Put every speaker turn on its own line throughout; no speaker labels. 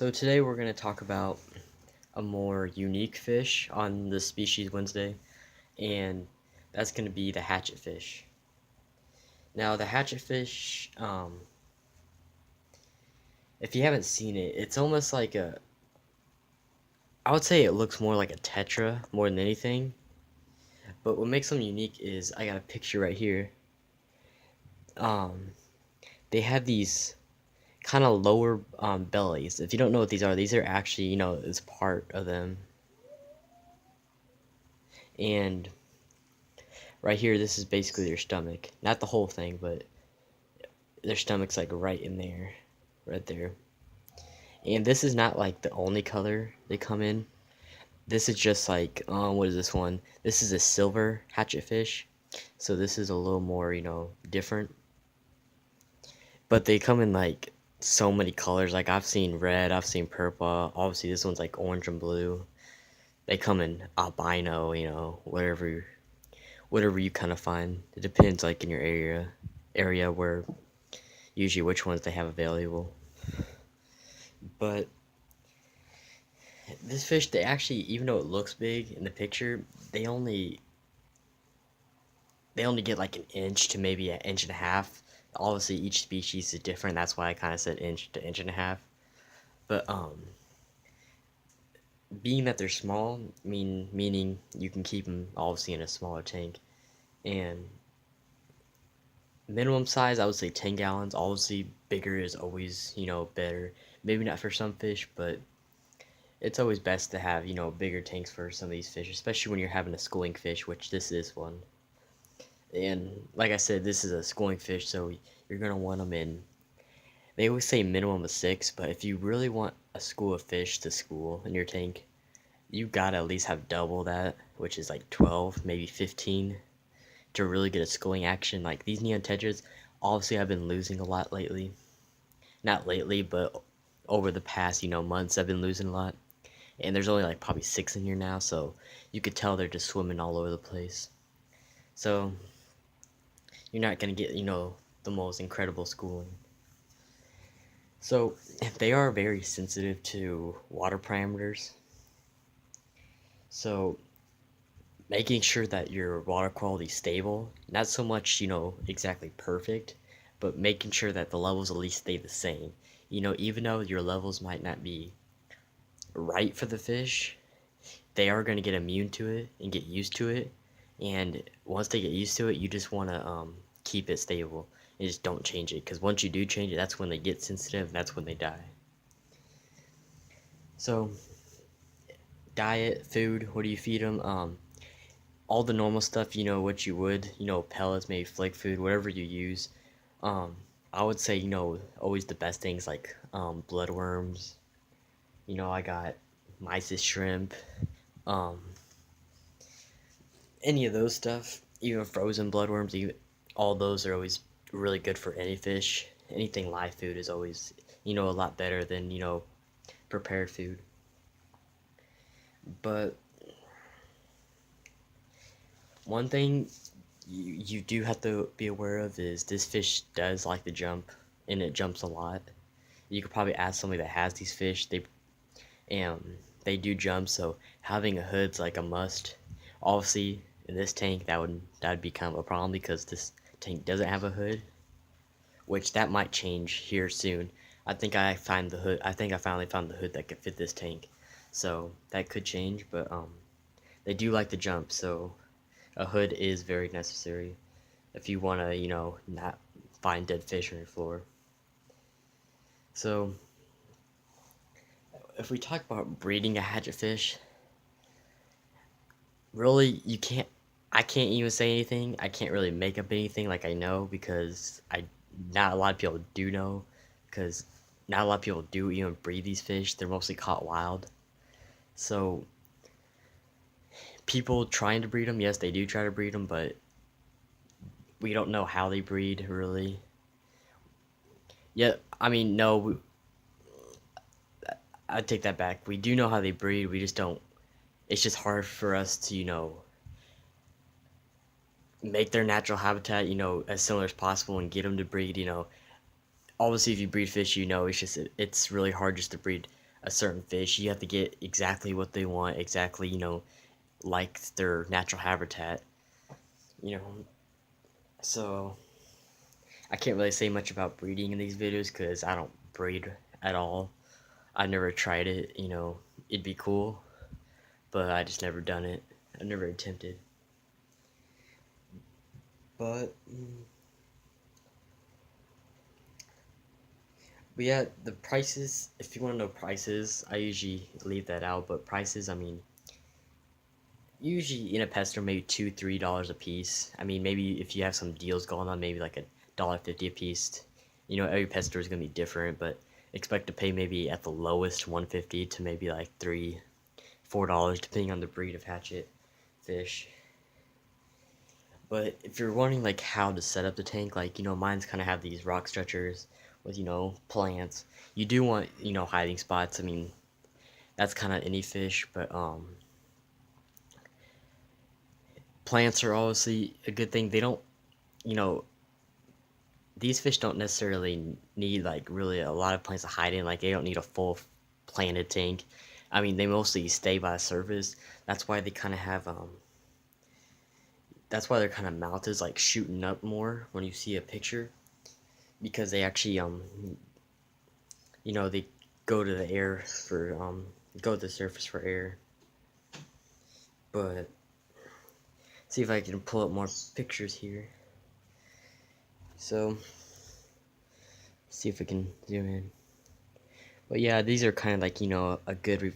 So today we're going to talk about a more unique fish on the Species Wednesday, and that's going to be the hatchetfish. Now, the hatchetfish, if you haven't seen it, it's almost like I would say it looks more like a tetra more than anything. But what makes them unique is I got a picture right here. Um, they have these kind of lower bellies. If you don't know what these are actually, it's part of them. And right here, this is basically their stomach. Not the whole thing, but their stomach's like right in there, right there. And this is not like the only color they come in. This is just like, what is this one? This is a silver hatchetfish. So this is a little more, different. But they come in like so many colors. Like I've seen red, I've seen purple. Obviously, this one's like orange and blue. They come in albino, whatever you kind of find. It depends like in your area where usually which ones they have available. But this fish, they actually, even though it looks big in the picture, they only get like an inch to maybe an inch and a half. Obviously, each species is different. That's why I kind of said inch to inch and a half. But being that they're small, meaning you can keep them obviously in a smaller tank, and minimum size, I would say 10 gallons. Obviously, bigger is always, better. Maybe not for some fish, but it's always best to have, bigger tanks for some of these fish, especially when you're having a schooling fish, which this is one. And like I said, this is a schooling fish, so you're going to want them in. They always say minimum of 6, but if you really want a school of fish to school in your tank, you gotta at least have double that, which is like 12, maybe 15, to really get a schooling action. Like these neon tetras, obviously I've been losing a lot lately. Not lately, but over the past, months I've been losing a lot. And there's only like probably 6 in here now, so you could tell they're just swimming all over the place. So you're not gonna get, the most incredible schooling. So they are very sensitive to water parameters. So making sure that your water quality is stable, not so much, exactly perfect, but making sure that the levels at least stay the same. Even though your levels might not be right for the fish, they are going to get immune to it and get used to it. And once they get used to it, you just want to keep it stable and just don't change it. Because once you do change it, that's when they get sensitive and that's when they die. So, diet, food, what do you feed them? All the normal stuff, what you would, pellets, maybe flake food, whatever you use. I would say, always the best things like bloodworms. I got mysis shrimp, um, any of those stuff, even frozen bloodworms, even all those are always really good for any fish. Anything live food is always, a lot better than, prepared food. But one thing you do have to be aware of is this fish does like to jump, and it jumps a lot. You could probably ask somebody that has these fish. They do jump, so having a hood's like a must. Obviously, in this tank, that would be kind of a problem because this tank doesn't have a hood, which that might change here soon. I think I finally found the hood that could fit this tank, so that could change. But they do like to jump, so a hood is very necessary if you want to, not find dead fish on your floor. So, if we talk about breeding a hatchetfish, really, I can't even say anything. I can't really make up anything like I know because not a lot of people do know because not a lot of people do even breed these fish. They're mostly caught wild. So, people trying to breed them, yes, they do try to breed them, but we don't know how they breed really. Yeah, I mean, no, I take that back. We do know how they breed. We just don't. It's just hard for us to, make their natural habitat, as similar as possible and get them to breed. Obviously, if you breed fish, it's really hard just to breed a certain fish. You have to get exactly what they want, exactly, like their natural habitat, you know. So I can't really say much about breeding in these videos because I don't breed at all. I've never tried it, it'd be cool, but I just never done it. I've never attempted. But, but yeah, the prices, if you want to know prices, I usually leave that out, but prices, I mean, usually in a pet store, maybe $2, $3 a piece. I mean, maybe if you have some deals going on, maybe like $1.50 a piece. Every pet store is gonna be different, but expect to pay maybe at the lowest 150 to maybe like $3, $4, depending on the breed of hatchet fish. But if you're wondering like how to set up the tank, like mine's kind of have these rock structures with plants. You do want hiding spots. I mean, that's kind of any fish, but plants are obviously a good thing. They don't, you know, these fish don't necessarily need like really a lot of plants to hide in. Like they don't need a full planted tank. I mean, they mostly stay by the surface. That's why they kind of have That's why their kind of mouth is like shooting up more when you see a picture, because they actually they go to the air for go to the surface for air. But see if I can pull up more pictures here. So see if we can zoom in. But yeah, these are kind of like a good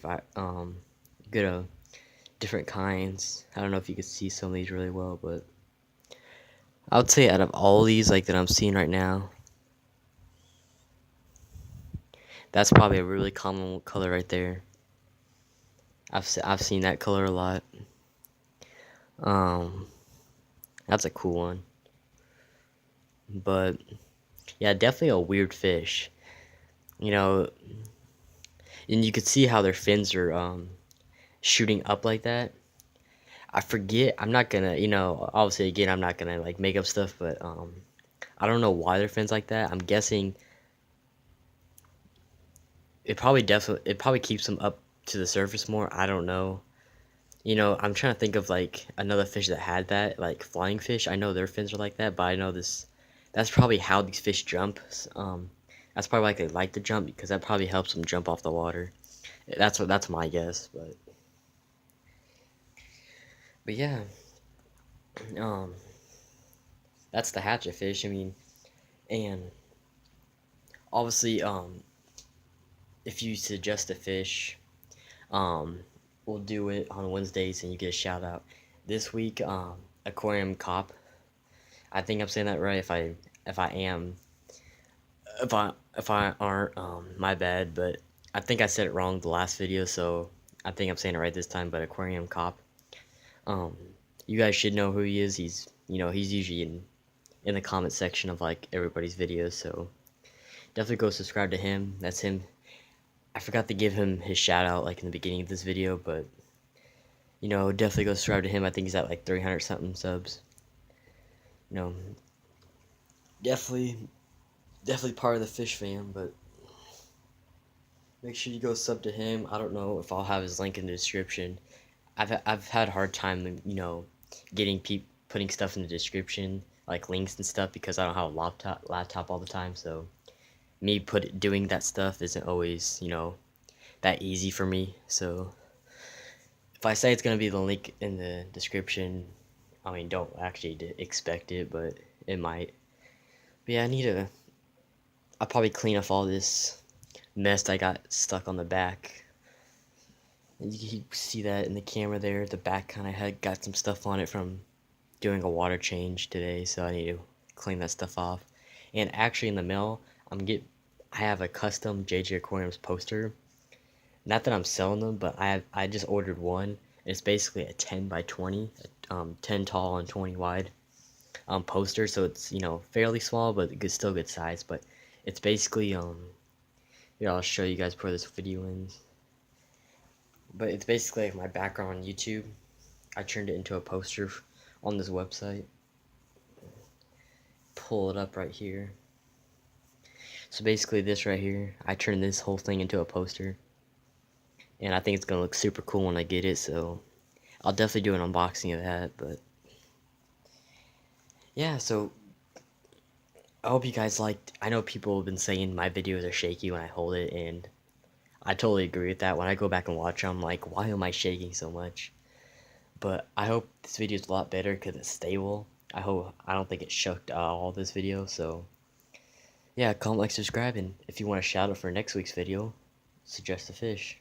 good different kinds. I don't know if you could see some of these really well, but I would say out of all these like that I'm seeing right now, that's probably a really common color right there. I've seen that color a lot. Um, that's a cool one. But yeah, definitely a weird fish. You know, and you could see how their fins are shooting up like that. I forget. I'm not gonna, obviously again, I'm not gonna like make up stuff, but I don't know why their fins like that. I'm guessing it probably keeps them up to the surface more. I don't know. I'm trying to think of like another fish that had that, like flying fish. I know their fins are like that, but I know this. That's probably how these fish jump. That's probably why they like to jump, because that probably helps them jump off the water. That's my guess, but yeah, um, that's the hatchet fish. I mean, and obviously, if you suggest a fish, um, we'll do it on Wednesdays, and you get a shout out. This week, aquarium cop. I think I'm saying that right. If I am, if I aren't, my bad. But I think I said it wrong the last video, so I think I'm saying it right this time. But aquarium cop. Um, you guys should know who he is. He's usually in the comment section of like everybody's videos. So definitely go subscribe to him. That's him. I forgot to give him his shout out like in the beginning of this video, but definitely go subscribe to him. I think he's at like 300 something subs. You know, definitely part of the fish fam, but make sure you go sub to him. I don't know if I'll have his link in the description. I've had a hard time, getting putting stuff in the description, like links and stuff, because I don't have a laptop all the time. So me doing that stuff isn't always, that easy for me. So if I say it's gonna be the link in the description, I mean, don't actually expect it, but it might. But yeah, I'll probably clean off all this mess that I got stuck on the back. And you can see that in the camera there. The back kind of had got some stuff on it from doing a water change today, so I need to clean that stuff off. And actually, in the mail, I have a custom JJ Aquariums poster. Not that I'm selling them, but I just ordered one. It's basically a 10 by 20, 10 tall and 20 wide poster. So it's fairly small, but still good size. But it's basically here, I'll show you guys before this video ends. But it's basically like my background on YouTube. I turned it into a poster on this website. Pull it up right here. So basically this right here, I turned this whole thing into a poster. and I think it's gonna look super cool when I get it. So I'll definitely do an unboxing of that. But yeah, so I hope you guys liked. I know people have been saying my videos are shaky when I hold it, and I totally agree with that. When I go back and watch them, I'm like, why am I shaking so much? But I hope this video is a lot better because it's stable. I don't think it shook at all this video. So yeah, comment, like, subscribe, and if you want a shout out for next week's video, suggest a fish.